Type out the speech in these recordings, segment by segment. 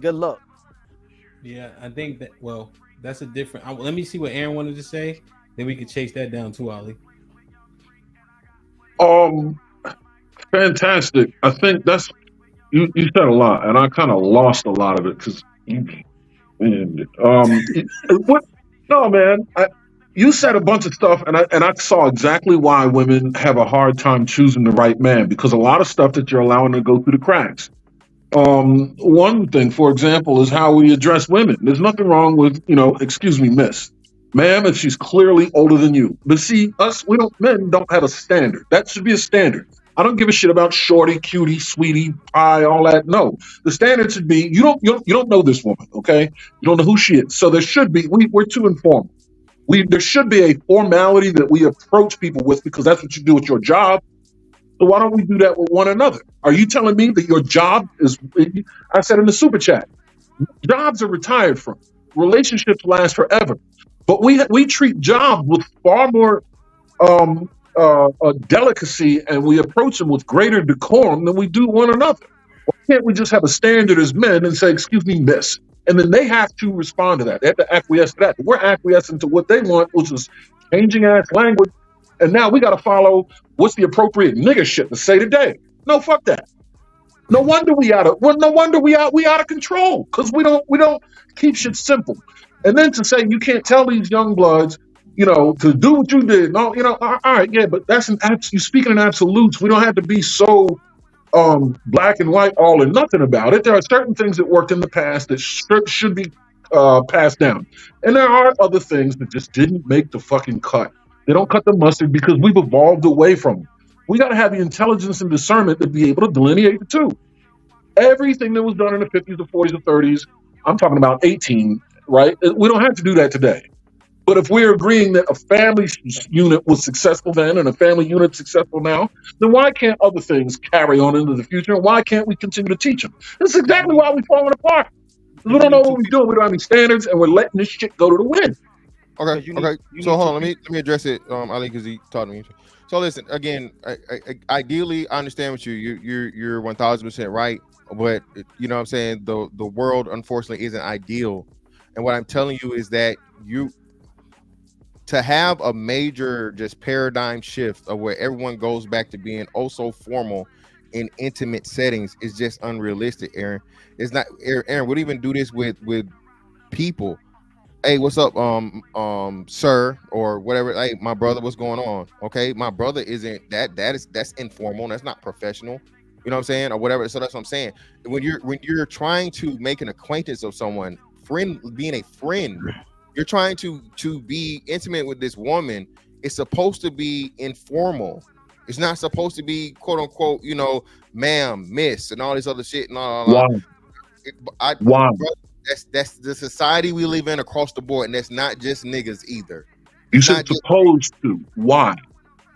Good luck. Yeah, I think that. Well, that's a different. Let me see what Aaron wanted to say. Then we can chase that down too, Ali. Um, Fantastic. I think that's you said a lot, and I kind of lost a lot of it because what? No, man. You said a bunch of stuff, and I saw exactly why women have a hard time choosing the right man because a lot of stuff that you're allowing to go through the cracks. One thing, for example, is how we address women. There's nothing wrong with, excuse me, miss, ma'am, if she's clearly older than you. But see, men don't have a standard. That should be a standard. I don't give a shit about shorty, cutie, sweetie, pie, all that. No, the standard should be you don't know this woman, okay? You don't know who she is. So there should be we're too informal. There should be a formality that we approach people with because that's what you do with your job. So why don't we do that with one another? Are you telling me that your job is? I said in the super chat, jobs are retired from. Relationships last forever, but we treat jobs with far more delicacy, and we approach them with greater decorum than we do one another. Why can't we just have a standard as men and say, "Excuse me, miss," and then they have to respond to that. They have to acquiesce to that. We're acquiescing to what they want, which is changing ass language, and now we got to follow what's the appropriate nigga shit to say today. No, fuck that. No wonder we out of well, no wonder we out of control because we don't keep shit simple. And then to say you can't tell these young bloods, to do what you did. No, all right, yeah, but that's you speaking in absolutes. We don't have to be so black and white, all or nothing about it. There are certain things that worked in the past that should be passed down, and there are other things that just didn't make the fucking cut. They don't cut the mustard because we've evolved away from them. We got to have the intelligence and discernment to be able to delineate the two. Everything that was done in the 50s or 40s or 30s, I'm talking about 18, right? We don't have to do that today. But if we're agreeing that a family unit was successful then and a family unit successful now, then why can't other things carry on into the future? And why can't we continue to teach them? This is exactly why we're falling apart. We don't know what we're doing. We don't have any standards, and we're letting this shit go to the wind. Okay, okay. So hold on, let me address it, Ali, because he taught me. So listen, again, ideally, I understand what you're 1000% right, but you know what I'm saying, the world unfortunately isn't ideal, and what I'm telling you is that to have a major just paradigm shift of where everyone goes back to being oh so formal in intimate settings is just unrealistic, Aaron. It's not, Aaron would even do this with people. Hey, what's up, sir, or whatever. Hey, my brother, what's going on? Okay, my brother isn't that's informal. That's not professional. You know what I'm saying, or whatever. So that's what I'm saying. When you're trying to make an acquaintance of someone, being a friend, you're trying to be intimate with this woman. It's supposed to be informal. It's not supposed to be quote unquote, ma'am, miss, and all this other shit and all. Why? Bro, that's the society we live in across the board, and that's not just niggas either. You said supposed to. Why?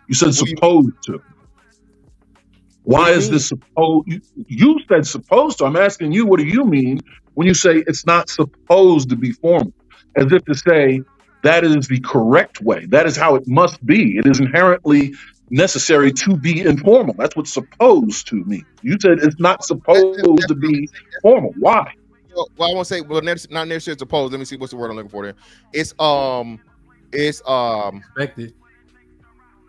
You said supposed to. Why is this supposed? You said supposed to. I'm asking you, what do you mean when you say it's not supposed to be formal? As if to say that is the correct way. That is how it must be. It is inherently necessary to be informal. That's what supposed to mean. You said it's not supposed to be formal. Why? Well, I won't say, not necessarily supposed. Let me see what's the word I'm looking for there. It's expected.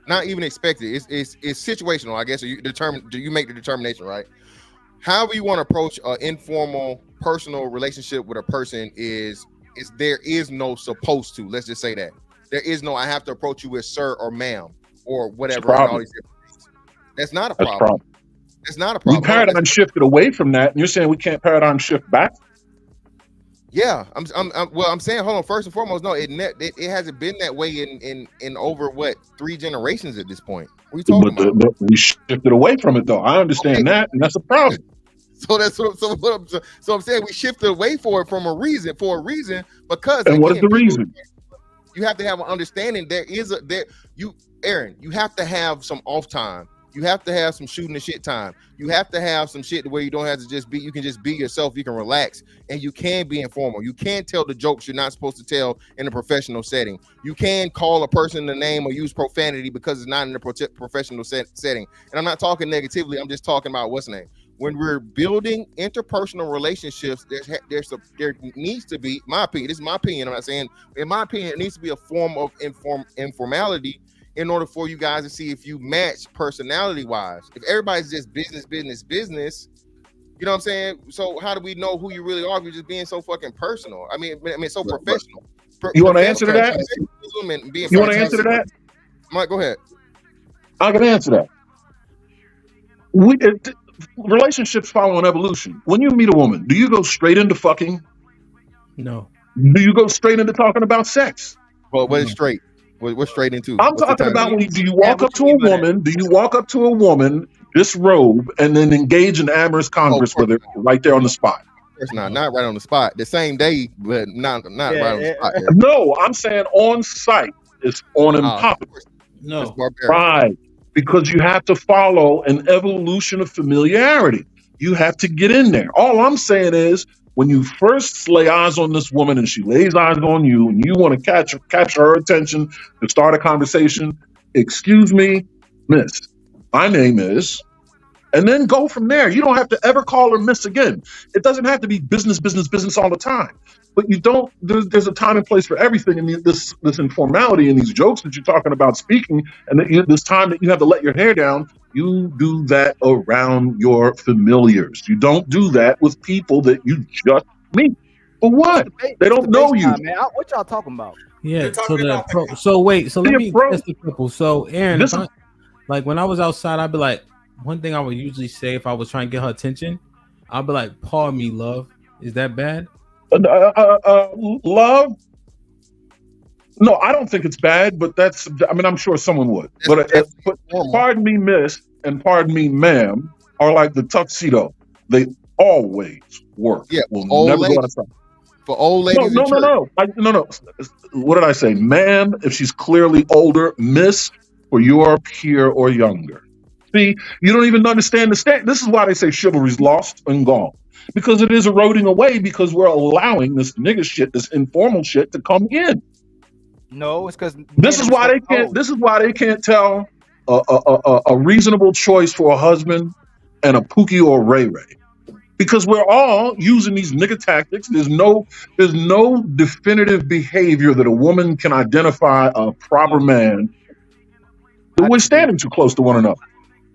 Not even expected. It's situational, I guess. Do you make the determination, right? However you want to approach an informal personal relationship with a person is there is no supposed to. Let's just say that. There is no I have to approach you as sir or ma'am or whatever. All these different things. That's not a problem. That's not a problem. We paradigm shifted away from that, and you're saying we can't paradigm shift back? Yeah, I'm saying, hold on. First and foremost, no, it hasn't been that way in over 3 generations at this point. What are you talking about? But we shifted away from it, though. I understand that, and that's a problem. So that's so I'm saying we shifted away for a reason because. And what is the reason? You have to have an understanding. Aaron, you have to have some off time. You have to have some shooting the shit time. You have to have some shit where you don't have to you can just be yourself. You can relax and you can be informal. You can tell the jokes you're not supposed to tell in a professional setting. You can call a person the name or use profanity because it's not in a professional setting. And I'm not talking negatively. I'm just talking about what's the name. when we're building interpersonal relationships, there needs to be, my opinion, this is my opinion, I'm not saying, in my opinion, it needs to be a form of informality in order for you guys to see if you match personality wise. If everybody's just business, you know what I'm saying? So how do we know who you really are if you're just being so fucking personal? I mean, so professional. You want to answer to that? You want to answer to that? Mike, go ahead. I can answer that. Relationships follow an evolution. When you meet a woman, do you go straight into fucking? No. Do you go straight into talking about sex? Well, what is straight? We're straight into. I'm talking about do you walk up to a woman? Do you walk up to a woman, disrobe, and then engage in amorous converse with her right there on the spot? It's not right on the spot. The same day, but not right on the spot. There. No, I'm saying on site. It's on and popping. No, right. Because you have to follow an evolution of familiarity. You have to get in there. All I'm saying is, when you first lay eyes on this woman and she lays eyes on you and you want to capture her attention to start a conversation, excuse me, miss, my name is, and then go from there. You don't have to ever call her miss again. It doesn't have to be business all the time. But you don't, there's a time and place for everything. And this informality and these jokes that you're talking about speaking, and this time that you have to let your hair down, you do that around your familiars. You don't do that with people that you just meet. For what? They don't know you. Man. What y'all talking about? Yeah. So let me test a couple. So Aaron, like when I was outside, I'd be like, one thing I would usually say if I was trying to get her attention, I'd be like, pardon me, love. Is that bad? Love? No, I don't think it's bad, but I'm sure someone would. But pardon me, miss, and pardon me, ma'am, are like the tuxedo. They always work. Yeah, we'll never go outside. For old ladies. No. What did I say? Ma'am, if she's clearly older. Miss, for your peer or younger. See, you don't even understand the state. This is why they say chivalry's lost and gone. Because it is eroding away because we're allowing this nigga shit, this informal shit to come in. No, it's because this is why they can't tell a reasonable choice for a husband and a Pookie or a Ray Ray. Because we're all using these nigga tactics. There's no definitive behavior that a woman can identify a proper man. We're standing too close to one another.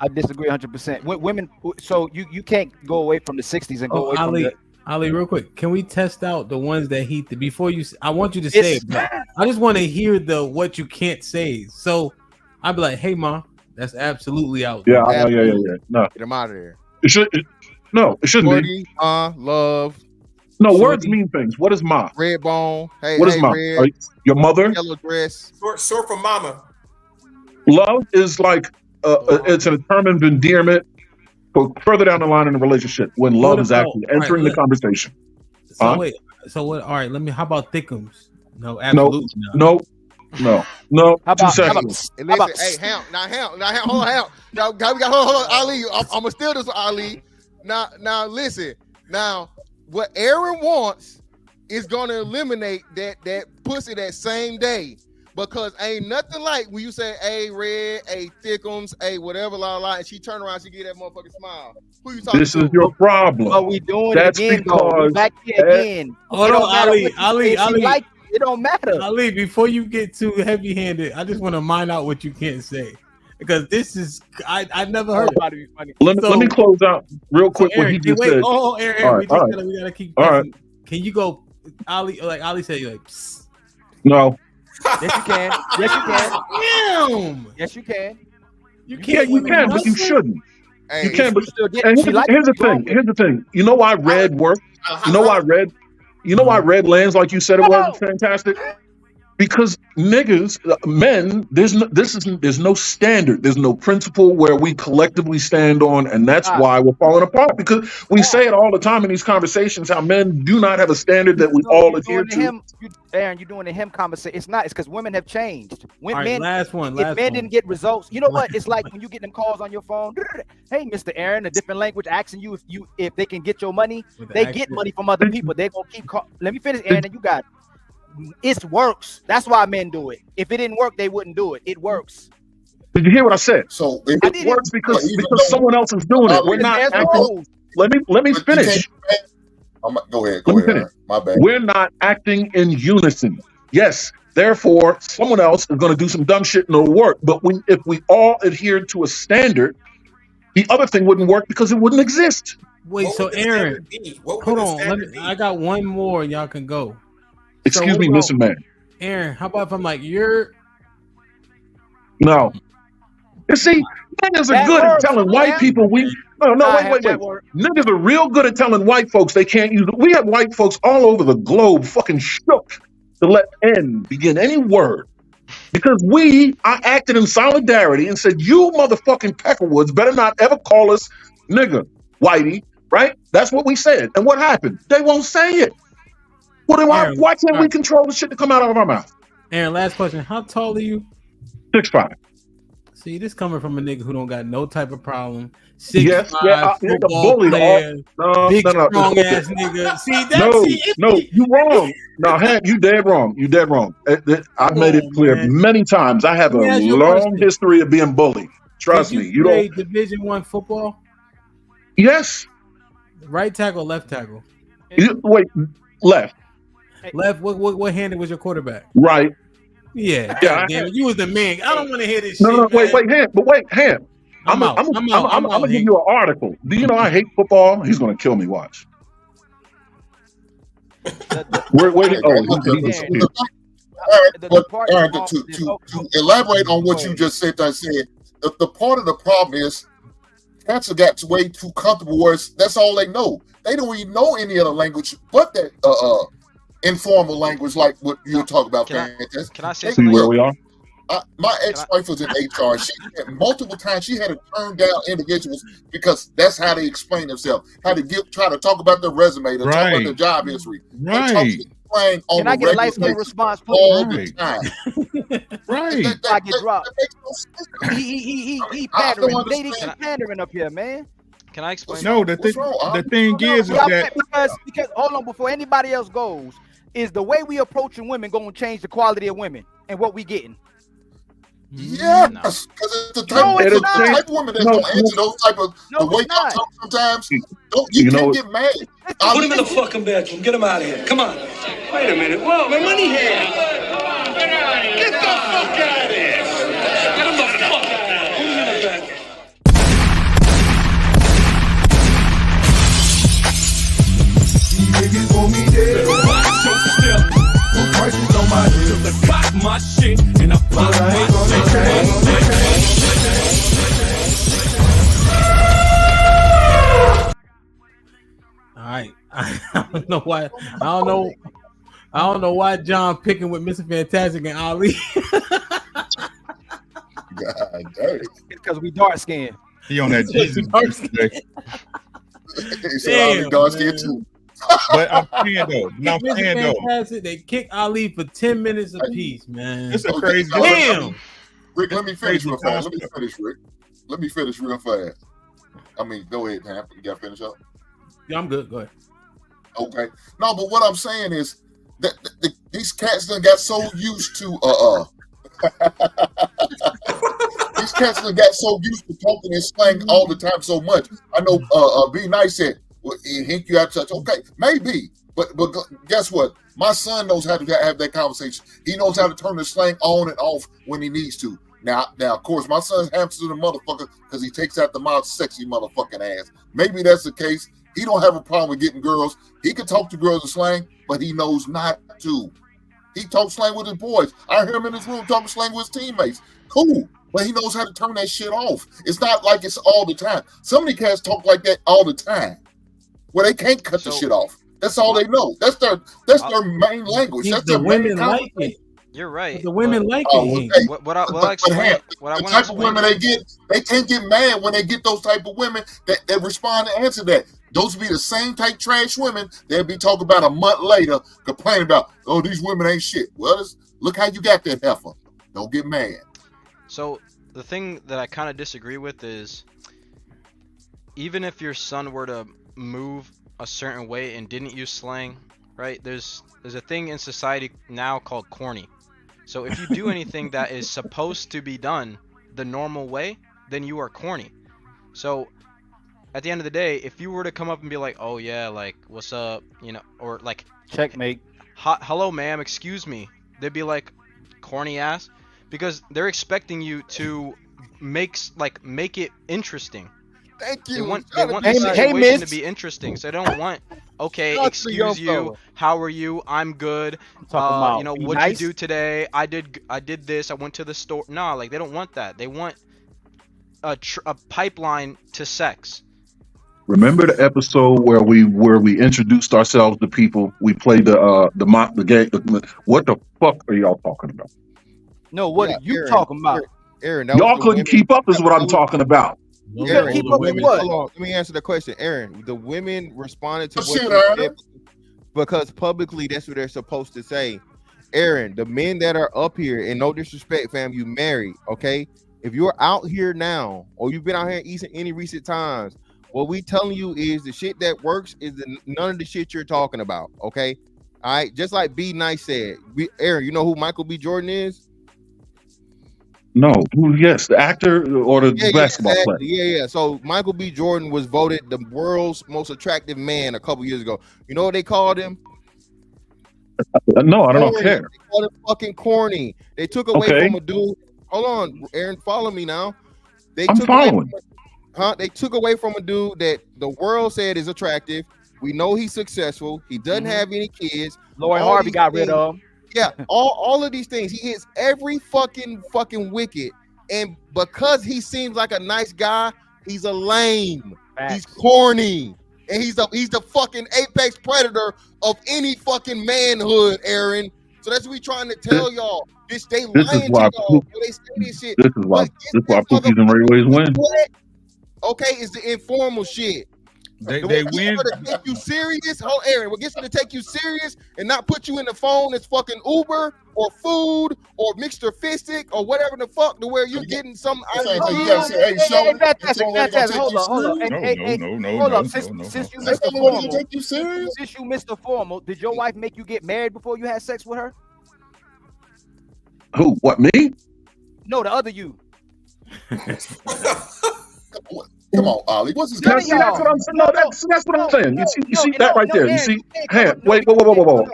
I disagree 100%. Women, so you can't go away from the 60s and go away from the... Ali, real quick, can we test out the ones that before you? I want you to say it, but I just want to hear what you can't say. So I'd be like, "Hey, ma, that's absolutely out." Yeah. No, get them out of there. It shouldn't be. Love. No, words mean things. What is ma? Red bone. Hey, what is ma? Red, your mother? Yellow dress. Short for mama. Love is like. It's a term of endearment for further down the line in a relationship when love is actually entering the conversation. So wait, so what? All right, how about thickums? No, absolutely no. How about, 2 seconds. Hey, hold on, Ali. I'm gonna steal this, Ali. Now, listen. Now, what Aaron wants is gonna eliminate that pussy that same day. Because ain't nothing like when you say, "Hey, Red, hey, Thickums, hey, whatever, and she turn around, she get that motherfucking smile. Who you talking to? This is your problem. Are we doing That's it again? Because back here again. Hold on, Ali. It don't matter. Ali, before you get too heavy-handed, I just want to mine out what you can't say. Because this is, I never heard about it. Let me close out real quick what he just said. Aaron, we gotta keep. All right. Can you go, Ali? Like Ali said, you're like, psst. No. Yes, you can. Damn. Yes, you can. You can, but you shouldn't. Hey, you can, but here's the thing. You know why red works? You know why red lands like you said it was fantastic? Because niggas, men, there's no standard, there's no principle where we collectively stand on, and that's why we're falling apart. Because we say it all the time in these conversations, how men do not have a standard that we all adhere to. Aaron, you're doing the him conversation. It's not. It's because women have changed. Last one. If men didn't get results, you know what? It's like when you get them calls on your phone. Hey, Mr. Aaron, a different language asking you if they can get your money. They get money from other people. They're gonna keep calling. Let me finish, Aaron, and you got it. It works. That's why men do it. If it didn't work, they wouldn't do it. It works. Did you hear what I said? So it works because someone else is doing it. We're not acting. let me finish. Go ahead. Aaron. My bad. We're not acting in unison. Yes, therefore, someone else is going to do some dumb shit and it'll work. But if we all adhered to a standard, the other thing wouldn't work because it wouldn't exist. Wait, so Aaron, hold on. I got one more. Y'all can go. Excuse me, Mr. Man. Aaron, how about if I'm like, you're... No. You see, niggas are good at telling white people wait. Niggas are real good at telling white folks they can't use it. We have white folks all over the globe fucking shook to let N begin any word. Because I acted in solidarity and said, you motherfucking Peckerwoods better not ever call us nigga, whitey, right? That's what we said. And what happened? They won't say it. Well, then why can't we control the shit that come out of our mouth? Aaron, last question. How tall are you? 6'5". See, this coming from a nigga who don't got no type of problem. 6'5", football player, big strong ass nigga. See, you wrong. No, you dead wrong. You dead wrong. I've made it clear many times. I have a long history of being bullied. Trust me. You play Division I football? Yes. Right tackle, left tackle. Wait, left. Left. What handed was your quarterback? Right. Yeah. Damn it. You was the man. I don't want to hear this shit. No, wait, Ham. I'm gonna give you an article. Do you know I hate football? He's gonna kill me. Watch. Aaron, to elaborate on what you just said, the part of the problem is cats have got way too comfortable where that's all they know. They don't even know any other language but that informal language like what you're talking about. Can I say something? Where we are? My ex-wife was in HR. She multiple times she had to turn down individuals because that's how they explain themselves. How to try to talk about their resume, to talk about their job history. Right. Can I get a light skin response, please? All the time. Right. I get dropped. He pandering. Ladies pandering up here, man. Can I explain? No, the thing is that because hold on, before anybody else goes, is the way we approaching women going to change the quality of women and what we getting? Yes, because it's the type of women that don't answer those type of the way y'all talk sometimes. You can't get mad. Put him in the fucking bedroom. Get him out of here. Come on. Wait a minute. Whoa, my money here. Get the fuck out of here. Get him the fuck out of here. Put him in the bedroom. Niggas want me dead. Put prices on my head. Took the cock my shit and I pop my shit. All right. I don't know why. I don't know why John picking with Mr. Fantastic and Ali. God damn. Because we dark skinned. He on that Jesus dark skin. He said Ali dark skin too. But I'm saying though. They kick Ali for 10 minutes apiece, man. It's a crazy. Damn. Rick, let me finish real fast. Let me finish real fast. I mean, go ahead, Ham. You got to finish up? Yeah, I'm good. Go ahead. Okay. No, but what I'm saying is that these cats done got so used to these cats done got so used to talking in slang all the time so much. I know Be Nice said, well, hink you out touch. Okay, maybe. But guess what? My son knows how to have that conversation. He knows how to turn the slang on and off when he needs to. Now, of course, my son's hamster the motherfucker because he takes out the mouth sexy motherfucking ass. Maybe that's the case. He don't have a problem with getting girls. He can talk to girls in slang, but he knows not to. He talks slang with his boys. I hear him in his room talking slang with his teammates. Cool. But he knows how to turn that shit off. It's not like it's all the time. Some of these cats talk like that all the time. Where they can't cut the shit off. That's all they know. That's their main language. That's their women like it. You're right. The women like it. Okay. What I want the type of women they get, they can't get mad when they get those type of women that respond and answer that. Those be the same type trash women they'll be talking about a month later, complaining about, oh, these women ain't shit. Well, look how you got that heifer. Don't get mad. So the thing that I kind of disagree with is, even if your son were to move a certain way and didn't use slang, right? There's a thing in society now called corny. So if you do anything that is supposed to be done the normal way, then you are corny. So at the end of the day, if you were to come up and be like, oh yeah, like what's up, you know, or like checkmate, hello ma'am, excuse me, they'd be like, corny ass, because they're expecting you to make it interesting. Thank you. They want the situation to be interesting, so they don't want, okay, excuse you, how are you? I'm good. You know, what'd you do today? I did this. I went to the store. No, like they don't want that. They want a pipeline to sex. Remember the episode where we introduced ourselves to people? We played the game. What the fuck are y'all talking about? No, what are you talking about? Aaron, y'all couldn't keep up is what I'm talking about. Aaron, keep up with what? Hold on, let me answer the question. Aaron, the women responded to what you said because publicly that's what they're supposed to say. Aaron, the men that are up here, and no disrespect, fam, you married, okay? If you're out here now, or you've been out here in any recent times, what we telling you is the shit that works is none of the shit you're talking about, okay? All right, just like B Nice said, Aaron, you know who Michael B. Jordan is? No, yes, the actor or the basketball player. Yeah. So Michael B. Jordan was voted the world's most attractive man a couple years ago. You know what they called him? No, I don't care. They called him fucking corny. They took away from a dude. Hold on, Aaron, follow me now. I'm following. They took away from a dude that the world said is attractive. We know he's successful. He doesn't have any kids. Lauren Harvey got rid of him. Yeah, all of these things. He hits every fucking wicket. And because he seems like a nice guy, he's a lame. Facts. He's corny. And he's the fucking apex predator of any fucking manhood, Aaron. So that's what we trying to tell y'all. They lying to y'all. They say this shit. This is why Pookies and Ray Ways win. Okay, it's the informal shit. They win. To take you serious, Aaron. What gets me to take you serious and not put you in the phone as fucking Uber or food or Mr. Fistic or whatever the fuck to where you getting some. Hold on. Since you Mr. Formal, did your wife make you get married before you had sex with her? Who? What, me? No, the other you. Come on, Ollie. What's his that's what I'm saying. No, that's what I'm saying. You see that right there. You see, wait, whoa.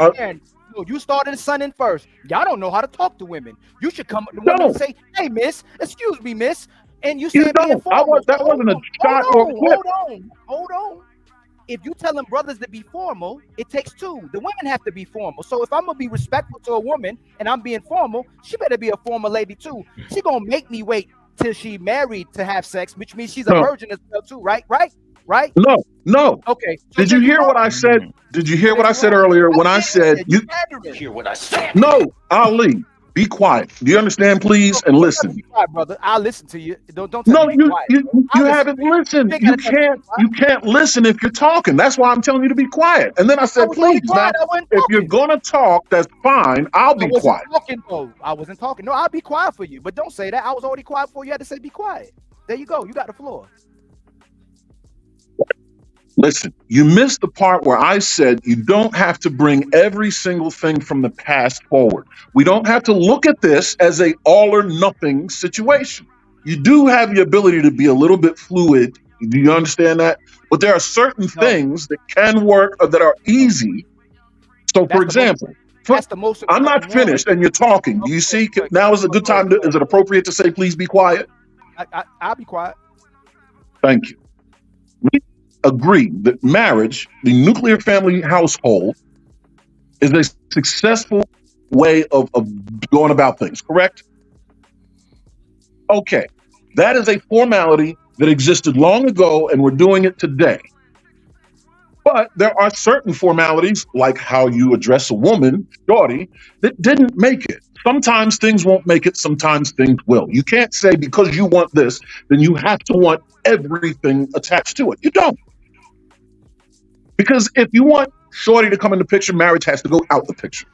No, you started the son in first. Y'all don't know how to talk to women. You should come up to women and say, "Hey, miss, excuse me, miss," and you said, "That wasn't a shot or a clip." Hold on. If you telling brothers to be formal, it takes two. The women have to be formal. So if I'm gonna be respectful to a woman and I'm being formal, she better be a formal lady too. She gonna make me wait till she married to have sex, which means she's a virgin as well too, right? No. Okay. So did you hear what I said? Did you hear what I said earlier when I said you hear what I said? No, Ali, be quiet. Do you understand, please, and listen? Be quiet, brother. I'll listen to you. Don't tell me you haven't listened. You can't listen if you're talking. That's why I'm telling you to be quiet. And then I said, please, now, if you're gonna talk, that's fine. I'll be quiet. I wasn't talking. No, I'll be quiet for you. But don't say that. I was already quiet before you had to say be quiet. There you go. You got the floor. Listen, you missed the part where I said you don't have to bring every single thing from the past forward. We don't have to look at this as a all or nothing situation. You do have the ability to be a little bit fluid. Do you understand that? But there are certain things that can work or that are easy. So, for example, I'm not finished and you're talking. Do you see? Now is a good time. Is it appropriate to say, please be quiet? I'll be quiet. Thank you. We agree that marriage, the nuclear family household, is a successful way of going about things, correct? Okay. That is a formality that existed long ago and we're doing it today. But there are certain formalities, like how you address a woman, Shawty, that didn't make it. Sometimes things won't make it, sometimes things will. You can't say because you want this, then you have to want everything attached to it. You don't. Because if you want Shawty to come in the picture, marriage has to go out the picture.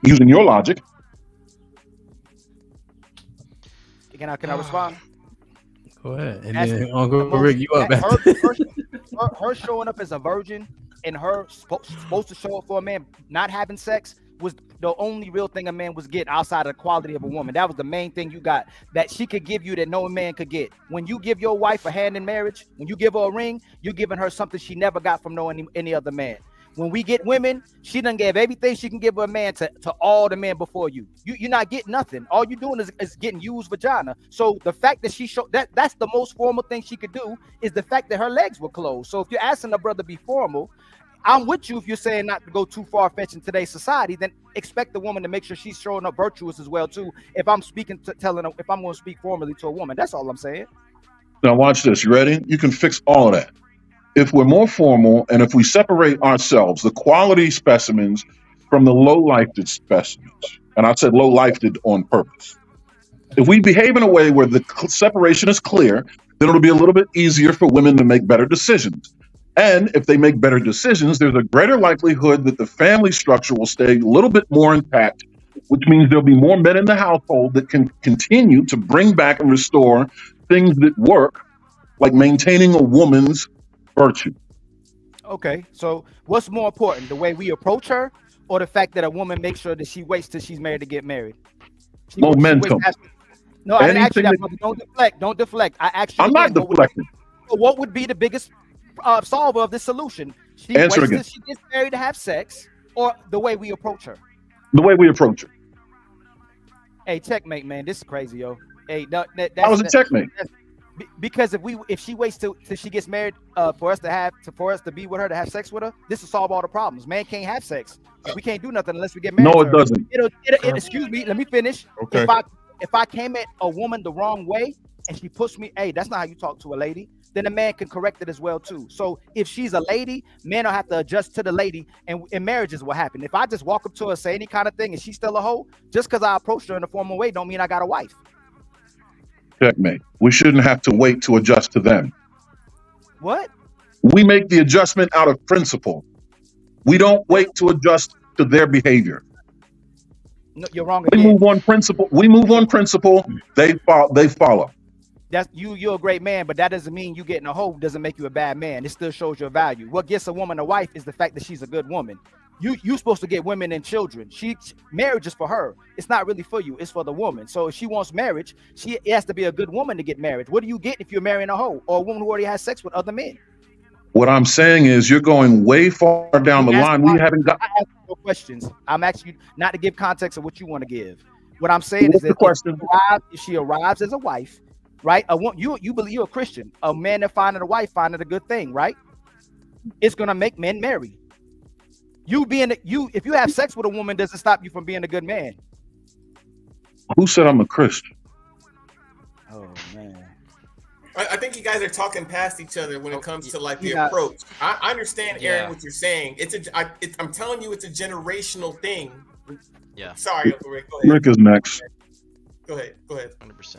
Using your logic. Can I respond? Go ahead. And then Uncle Rick, you up. Her showing up as a virgin and her supposed to show up for a man not having sex was the only real thing a man was getting outside of the quality of a woman. That was the main thing you got that she could give you that no man could get. When you give your wife a hand in marriage, when you give her a ring, you're giving her something she never got from any other man. When we get women, she done gave everything she can give a man to all the men before you. You're not getting nothing. All you're doing is getting used vagina. So the fact that she showed that's the most formal thing she could do is the fact that her legs were closed. So if you're asking a brother to be formal, I'm with you if you're saying not to go too far-fetched in today's society, then expect the woman to make sure she's showing up virtuous as well too. If I'm telling her, if I'm going to speak formally to a woman, that's all I'm saying. Now watch this. You ready? You can fix all of that. If we're more formal and if we separate ourselves, the quality specimens from the low-lifted specimens, and I said low-lifted on purpose. If we behave in a way where the separation is clear, then it'll be a little bit easier for women to make better decisions. And if they make better decisions, there's a greater likelihood that the family structure will stay a little bit more intact, which means there'll be more men in the household that can continue to bring back and restore things that work, like maintaining a woman's virtue. Okay, so what's more important, the way we approach her or the fact that a woman makes sure that she waits till she's married to get married? Momentum. No, I didn't ask you that, brother. Don't deflect. I actually I'm not deflecting. What would be the biggest solver of this solution? She waits till she gets married to have sex, or the way we approach her? The way we approach her. Hey, checkmate, man. This is crazy, yo. Hey, that was a checkmate. Because if she waits till she gets married for us to be with her, to have sex with her, this will solve all the problems. Man can't have sex. We can't do nothing unless we get married. No, it doesn't. Excuse me, let me finish. Okay. If I came at a woman the wrong way and she pushed me, hey, that's not how you talk to a lady, then a man can correct it as well too. So if she's a lady, men will have to adjust to the lady, and in marriages what happen. If I just walk up to her, say any kind of thing, and she's still a hoe, just because I approached her in a formal way don't mean I got a wife. Checkmate. We shouldn't have to wait to adjust to them. What? We make the adjustment out of principle. We don't wait to adjust to their behavior. No, you're wrong again. We move on principle. They follow. That's you're a great man, but that doesn't mean you getting a hoe doesn't make you a bad man. It still shows your value. What gets a woman a wife is the fact that she's a good woman. You're supposed to get women and children. Marriage is for her. It's not really for you. It's for the woman. So if she wants marriage, it has to be a good woman to get married. What do you get if you're marrying a hoe or a woman who already has sex with other men? What I'm saying is you're going way far down the line. We haven't got. I ask no questions. I'm asking you not to give context of what you want to give. What I'm saying is that if she arrives as a wife, right? You believe you're a Christian. A man that finding a wife finding a good thing, right? It's gonna make men marry. If you have sex with a woman, doesn't stop you from being a good man. Who said I'm a Christian? Oh man. I think you guys are talking past each other when it comes to like the approach. I understand, Aaron, what you're saying. I'm telling you, it's a generational thing. Yeah. Sorry, Uncle Rick. Go ahead. Rick is next. Go ahead. 100%.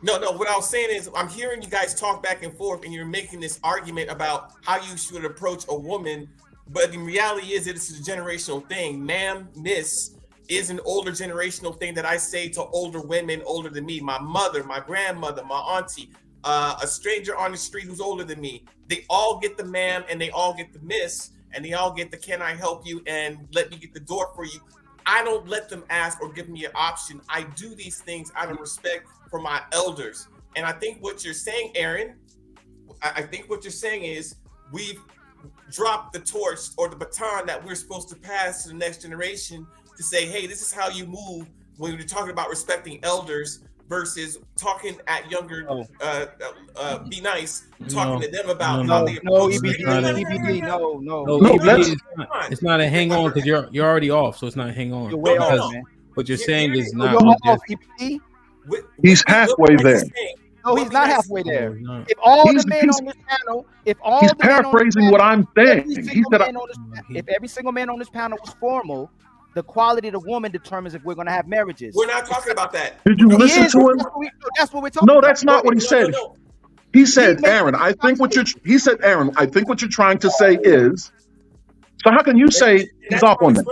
No. What I was saying is, I'm hearing you guys talk back and forth, and you're making this argument about how you should approach a woman. But the reality is, it's a generational thing. Ma'am, miss is an older generational thing that I say to older women older than me. My mother, my grandmother, my auntie, a stranger on the street who's older than me. They all get the ma'am and they all get the miss and they all get the can I help you and let me get the door for you. I don't let them ask or give me an option. I do these things out of respect for my elders. And I think what you're saying, Aaron, I think what you're saying is we've drop the torch or the baton that we're supposed to pass to the next generation to say, hey, this is how you move when you're talking about respecting elders versus talking at younger, be nice, talking to them about how they approach. It's not a hang on because you're already off, so it's not a hang on. You're way off, man. What you're saying is not. He's halfway there. No, he's not halfway there. If all the men on this panel, he's paraphrasing what I'm saying. He said, if every single man on this panel was formal, the quality of the woman determines if we're going to have marriages. We're not talking about that. Did you listen to him? That's what we're talking about. No, that's not what he said. He said, Aaron, I think what you're trying to say is. So how can you say he's off on that?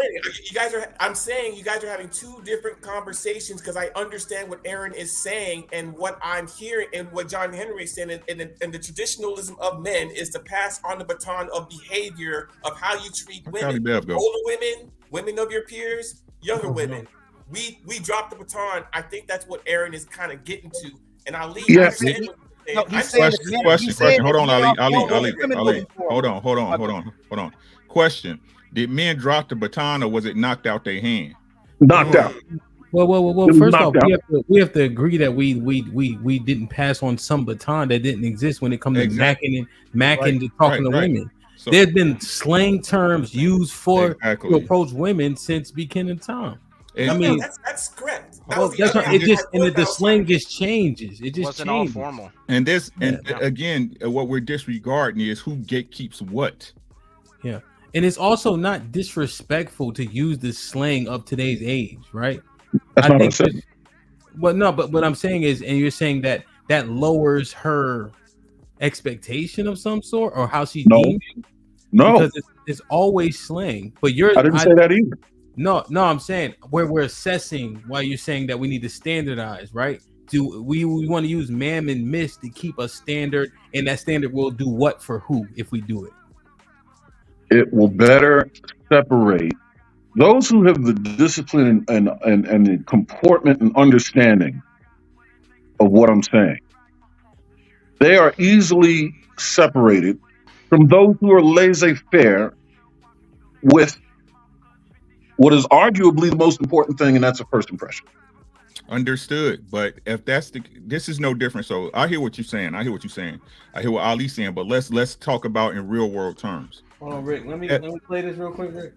I'm saying you guys are having two different conversations because I understand what Aaron is saying and what I'm hearing and what John Henry is saying. And the traditionalism of men is to pass on the baton of behavior of how you treat women, older women of your peers, younger women. We dropped the baton. I think that's what Aaron is kind of getting to. And Ali, Yes. Question. Hold on, Ali. Hold on. Question: did men drop the baton, or was it knocked out their hand? Knocked out. Well. First off, we have to agree that we didn't pass on some baton that didn't exist when it comes to macking to talking to women. So, there's been slang terms used to approach women since beginning of time. I mean, that's correct. The slang just changes. It just wasn't changes. all formal. And this, again, what we're disregarding is who gatekeeps what. Yeah, and it's also not disrespectful to use the slang of today's age, right? That's not what I'm saying. But what I'm saying is, and you're saying that lowers her expectation of some sort, or how she deems you? No, because it's always slang. But I didn't say that either. No, I'm saying we're assessing why you're saying that we need to standardize, right? Do we want to use ma'am and miss to keep a standard, and that standard will do what for who if we do it? It will better separate those who have the discipline and the comportment and understanding of what I'm saying. They are easily separated from those who are laissez-faire with what is arguably the most important thing, and that's a first impression. Understood. But if this is no different. So I hear what you're saying. I hear what Ali's saying. But let's talk about in real world terms. Hold on, Rick. Let me play this real quick, Rick.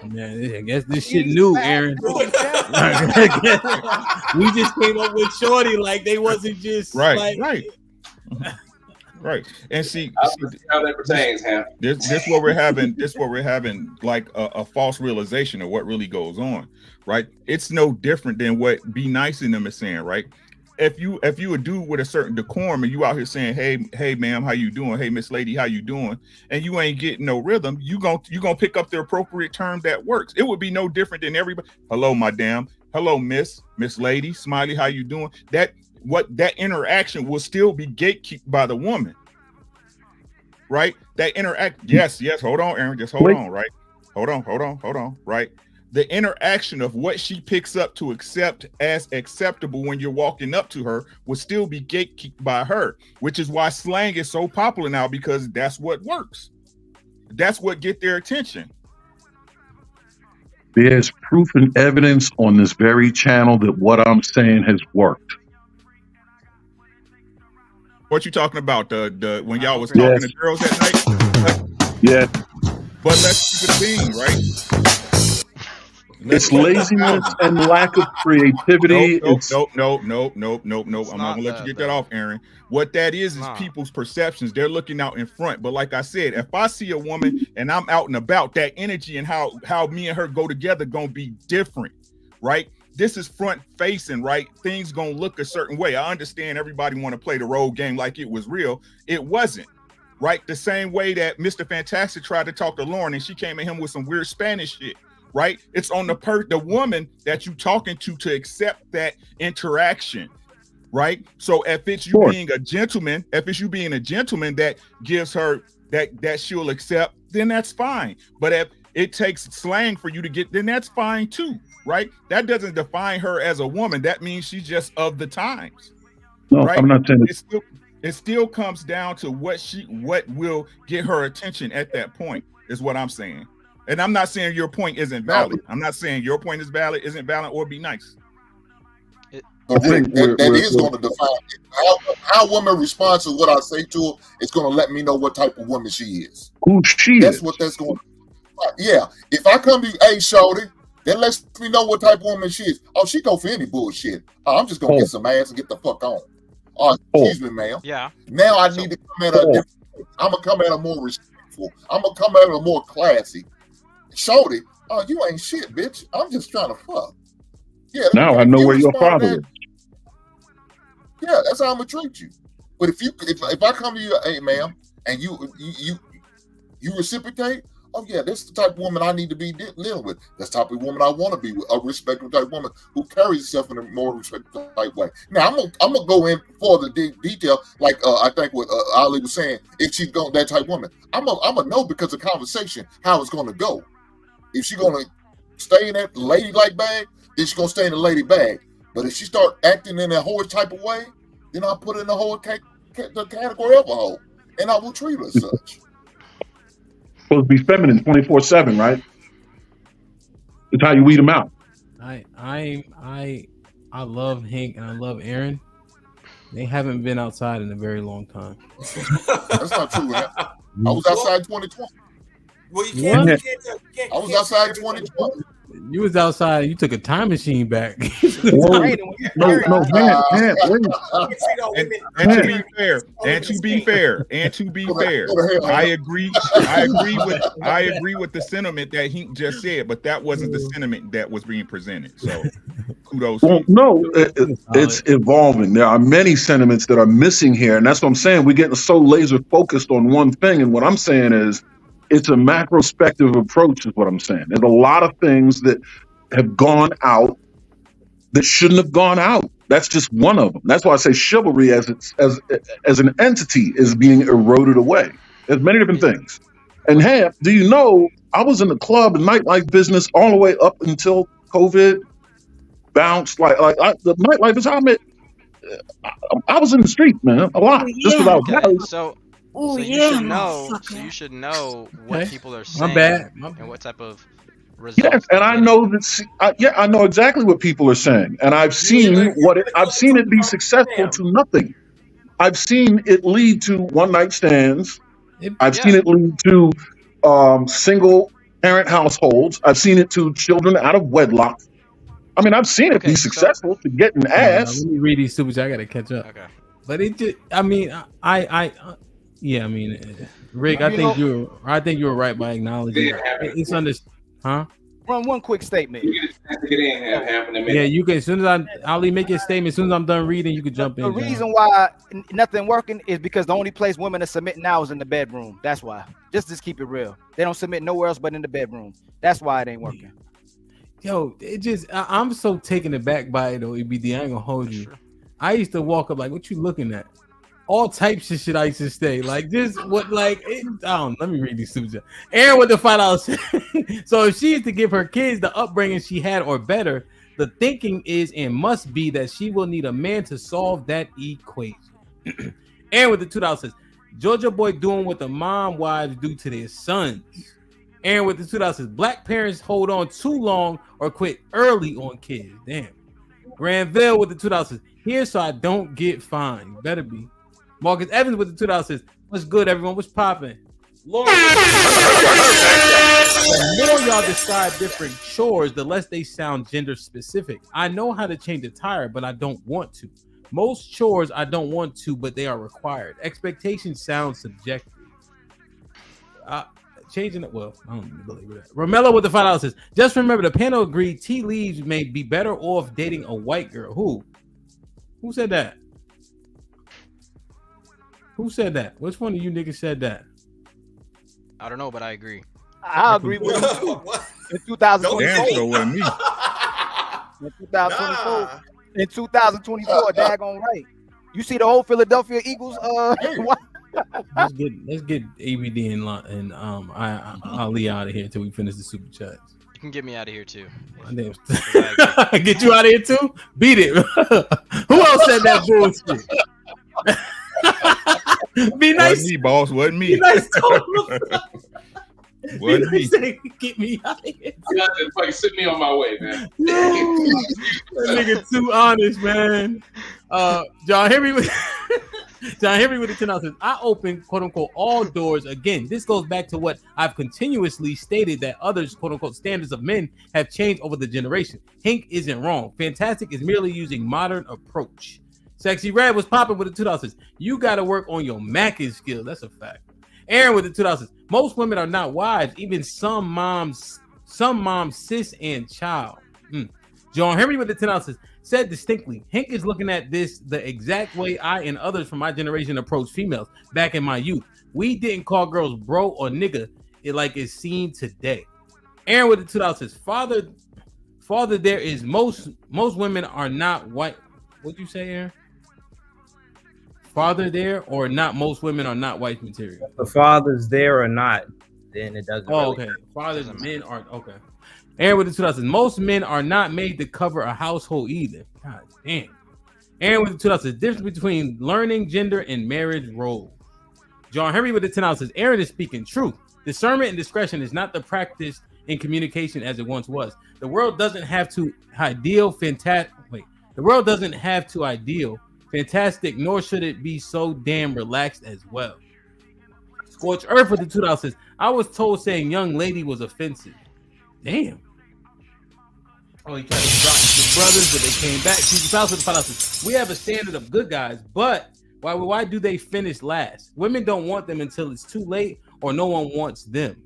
Man, I guess this shit new, Aaron. We just came up with Shawty like they wasn't just right. And see how that pertains, Ham. This what we're having. This what we're having, like a false realization of what really goes on, right? It's no different than what Be Nice in them is saying, right? If you a dude with a certain decorum and you out here saying, hey ma'am, how you doing? Hey Miss Lady, how you doing? And you ain't getting no rhythm, you gonna pick up the appropriate term that works. It would be no different than everybody. Hello, madam. Hello, Miss Lady, Smiley, how you doing? That interaction will still be gatekept by the woman, right? That interact. Yes. Hold on, Aaron. Just hold on, right? Hold on, right? The interaction of what she picks up to accept as acceptable when you're walking up to her will still be gatekept by her, which is why slang is so popular now, because that's what works. That's what get their attention. There's proof and evidence on this very channel that what I'm saying has worked. What you talking about? The when y'all was talking to girls at night? Yeah. But let's keep it being, right? It's laziness and lack of creativity. Nope. I'm not gonna let you get that off, Aaron. What that is people's perceptions. They're looking out in front. But like I said, if I see a woman and I'm out and about, that energy and how me and her go together gonna be different, right? This is front facing, right? Things gonna look a certain way. I understand everybody want to play the role game like it was real. It wasn't, right? The same way that Mr. Fantastic tried to talk to Lauren and she came at him with some weird Spanish shit. Right? It's on the woman that you talking to accept that interaction, right? So if it's you being a gentleman, that gives her that she'll accept, then that's fine. But if it takes slang for you to get, then that's fine too, right? That doesn't define her as a woman. That means she's just of the times. No, right? I'm not saying it still comes down to what will get her attention at that point, is what I'm saying. And I'm not saying your point isn't valid. I'm not saying your point is valid, isn't valid, or Be Nice. That is going to define how a woman responds to what I say to her. It's going to let me know what type of woman she is. Who she is. That's what that's going to do. Yeah. If I come to you, hey, Shawty, that lets me know what type of woman she is. Oh, she go for any bullshit. I'm just going to get some ass and get the fuck on. Excuse me, ma'am. Yeah. Now I need to come at her different. I'm going to come at her more respectful. I'm going to come at her more classy. Shawty, oh, you ain't shit, bitch. I'm just trying to fuck. Yeah. Now I know where your father is. Yeah, that's how I'm gonna treat you. But if I come to you, hey, ma'am, and you reciprocate, oh yeah, this is the type of woman I need to be dealing with. That's the type of woman I want to be with, a respectable type of woman who carries herself in a more respectable type way. Now I'm gonna go in for the detail, like I think what Ali was saying. If she's going that type of woman, I'm gonna know because of conversation how it's gonna go. If she's gonna stay in that ladylike bag, then she's gonna stay in the lady bag. But if she start acting in a whore type of way, then I'll put her in the whole the category of a hoe, and I will treat her as such. Supposed to be feminine 24/7, right? It's how you weed them out. I love Hank and I love Aaron. They haven't been outside in a very long time. That's not true. Man. I was outside 2020. Well, you can't. I was outside 2020. You was outside. You took a time machine back. No, man. And to be fair, I agree with the sentiment that he just said, but that wasn't the sentiment that was being presented. So, kudos. Well, no, it's evolving. There are many sentiments that are missing here, and that's what I'm saying. We're getting so laser focused on one thing, and what I'm saying is, it's a macrospective approach, is what I'm saying. There's a lot of things that have gone out that shouldn't have gone out. That's just one of them. That's why I say chivalry as an entity is being eroded away. There's many different things. And Hamp, do you know, I was in the club and nightlife business all the way up until COVID bounced. The nightlife is how I met. I was in the street, man, a lot. Just because I was married. So you should know what people are saying. My bad. And what type of results. Yes, and I know that. I know exactly what people are saying, and I've seen it be successful to nothing. I've seen it lead to one night stands. I've seen it lead to single parent households. I've seen it to children out of wedlock. I mean, I've seen it be successful to getting ass. Let me read these super chats. I gotta catch up. Okay. But it just, I mean, yeah, I mean, Rick, I think you were right by acknowledging it's under, huh? Run one quick statement. You get a chance to get in, half in a minute. Yeah, you can. As soon as Ali make your statement, as soon as I'm done reading, you can jump in. The reason why nothing working is because the only place women are submitting now is in the bedroom. That's why. Just keep it real. They don't submit nowhere else but in the bedroom. That's why it ain't working. Yo, it just, I'm so taken aback by it though. EBD, I ain't gonna hold you. I used to walk up like, what you looking at? All types of shit I used to say. Like this, what like I don't know, let me read these super. Aaron with the $5. So if she is to give her kids the upbringing she had or better, the thinking is and must be that she will need a man to solve that equation. Aaron with the $2 says, Georgia boy doing what the mom wives do to their sons. Aaron with the $2 says, black parents hold on too long or quit early on kids. Damn. Granville with the $2 says, here so I don't get fined. Better be. Marcus Evans with the $2 says, what's good, everyone? What's popping? Lord, the more y'all describe different chores, the less they sound gender specific. I know how to change a tire, but I don't want to. Most chores I don't want to, but they are required. Expectations sound subjective. Changing it, well, I don't even believe that. Romello with the $5 says, just remember the panel agreed tea leaves may be better off dating a white girl. Who said that? Who said that? Which one of you niggas said that? I don't know, but I agree. I agree with you too. In 2024. Damn, so wasn't me. In 2024. In 2024, daggone right. You see the whole Philadelphia Eagles. Let's get ABD and Ali out of here until we finish the super chats. You can get me out of here too. Get you out of here too? Beat it. Who else said that bullshit? Be nice. Wasn't me, boss. Wasn't me. Be nice. Wasn't me. Get me out of here. You got to fucking send me on my way, man. That nigga too honest, man. John Henry with the $10 says, I open quote unquote all doors again. This goes back to what I've continuously stated, that others quote unquote standards of men have changed over the generation. Hank isn't wrong. Fantastic is merely using modern approach. Sexy Red was popping with the $2 says, you got to work on your macking skills. That's a fact. Aaron with the $2 says, most women are not wives. Even some moms, sis and child. John Henry with the $10 says, said distinctly, Hank is looking at this the exact way I and others from my generation approach females back in my youth. We didn't call girls bro or nigga. it like it's seen today. Aaron with the $2 says, Father, there is most women are not white. What'd you say, Aaron? Father there or not? Most women are not white material. If the father's there or not, then it doesn't. Oh, really okay. Fathers, men are okay. Aaron with the 2000. Most men are not made to cover a household either. God damn. Aaron with the 2000. Difference between learning gender and marriage roles. John Henry with the 10 says, Aaron is speaking truth. Discernment and discretion is not the practice in communication as it once was. The world doesn't have to ideal fantastic. Wait, the world doesn't have to ideal fantastic, nor should it be so damn relaxed as well. Scorch Earth with the $2 says, I was told saying young lady was offensive. Damn. Oh, he tried to drop the brothers, but they came back. $2 we have a standard of good guys, but why do they finish last? Women don't want them until it's too late or no one wants them.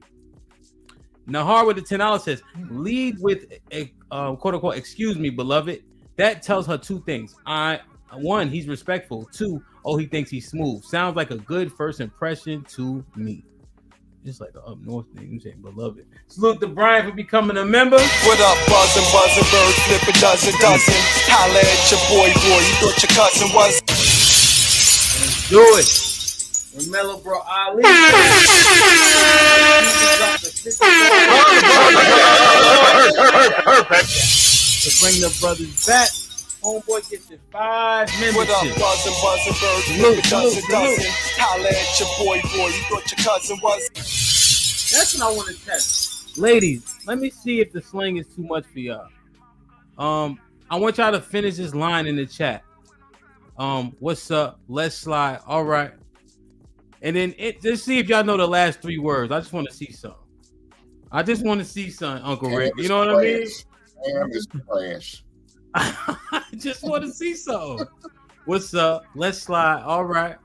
Nahar with the $10 says, lead with a quote unquote, excuse me, beloved. That tells her two things. One, he's respectful. Two, oh, he thinks he's smooth. Sounds like a good first impression to me. Just like the up north thing. I'm saying beloved. Salute to Brian for becoming a member. What up, buzzing, bird, flip a dozen. Holla at your boy, you thought your cousin was. Let's do it. When Mellow bro Ali. To bring the brothers back. Homeboy gets it 5 memberships. What up, buzzing, bird, flip a dozen. Holla at your boy, you thought your cousin was. That's what I want to test. Ladies, let me see if the slang is too much for y'all. I want y'all to finish this line in the chat. What's up? Let's slide. All right. And then just see if y'all know the last 3 words. I just want to see something. Uncle Rick. You know what I mean? Damn, it's trash. I just want to see something. What's up? Let's slide. All right.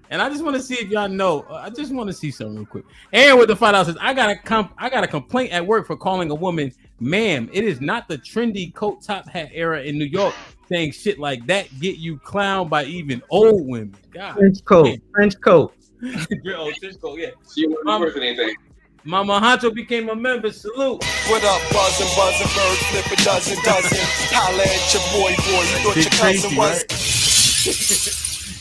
And I just want to see if y'all know. I just want to see something real quick. Aaron with the $5 says, I got a complaint at work for calling a woman ma'am. It is not the trendy coat top hat era in New York saying shit like that get you clowned by even old women. God. French coat. Trench coat, yeah. She wasn't worth anything. Mama Hancho became a member. Salute. What up, buzzing, bird, flip a dozen. Holla at your boy, you thought your cousin was.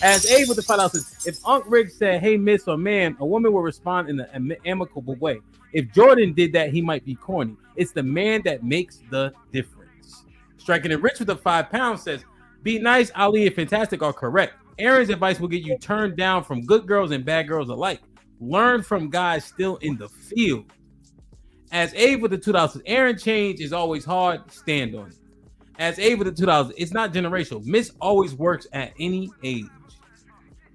As A with the $5 says, if Unc Rick said, hey, miss or ma'am, a woman will respond in an amicable way. If Jordan did that, he might be corny. It's the man that makes the difference. Striking it rich with the £5 says, be nice, Ali, and fantastic are correct. Aaron's advice will get you turned down from good girls and bad girls alike. Learn from guys still in the field. As Abe with the $2 says, Aaron, change is always hard. Stand on it. As Abe with the $2, it's not generational. Miss always works at any age.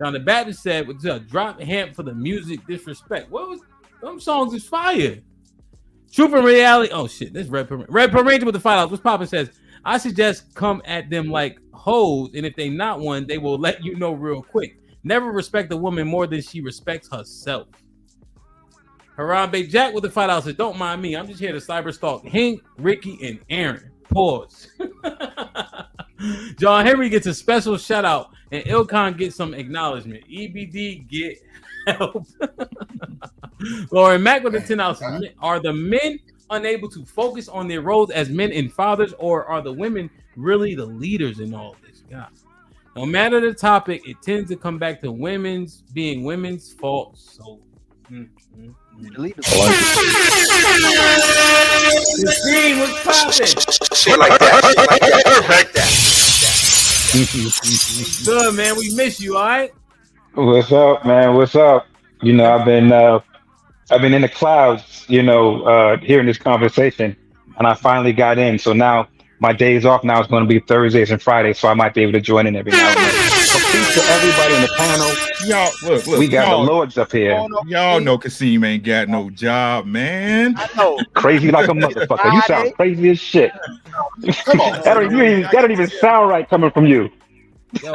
Now the Baptist said, with drop hand for the music disrespect. What was them songs is fire. Truth and reality. Oh shit, this Red Ranger with the $5. What's poppin' says, I suggest come at them like hoes, and if they not one, they will let you know real quick. Never respect a woman more than she respects herself. Harambe Jack with the $5 says, don't mind me. I'm just here to cyber stalk Hank, Ricky, and Aaron. Pause. John Henry gets a special shout out, and Ilkon gets some acknowledgement. EBD get help. Lauren Mack with the $10. Are the men unable to focus on their roles as men and fathers, or are the women really the leaders in all this? God. No matter the topic, it tends to come back to being women's fault. So, the screen was popping. Shit like that. Good, man. We miss you. All right. What's up, man? What's up? You know, I've been in the clouds. You know, hearing this conversation, and I finally got in. So now my days off now is going to be Thursdays and Fridays, so I might be able to join in every now and then. So peace to everybody in the panel. Y'all, look, we got the lords up here. Y'all know Kasim ain't got no job, man. I know. Crazy like a motherfucker. You sound crazy as shit. Come on. that don't even sound right coming from you. Yo,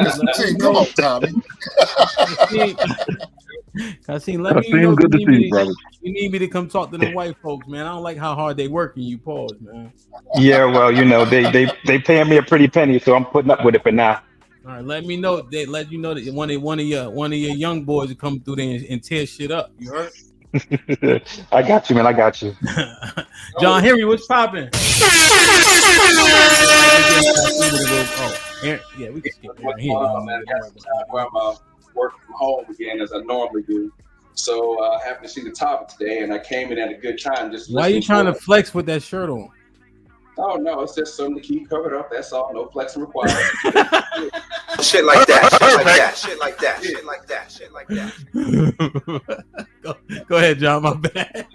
come on, Tommy. Kasim, let me know good to see you, brother. You need me to come talk to the white folks, man. I don't like how hard they working you. Pause, man. Yeah, well, you know, they paying me a pretty penny, so I'm putting up with it for now. All right, let me know. They let you know that one of your young boys will come through there and tear shit up. You heard? I got you, man. I got you. John Henry, what's popping? Yeah, we can skip Aaron here. Man, I got some time where I'm working from home again as I normally do. So I happened to see the topic today, and I came in at a good time. Just why are you trying to flex with that shirt on? Oh no, it's just something to keep covered up. That's all. No flexing required. Shit like that. Shit like that. Shit like that. Shit like that. Shit like that. Go ahead, John. My bad.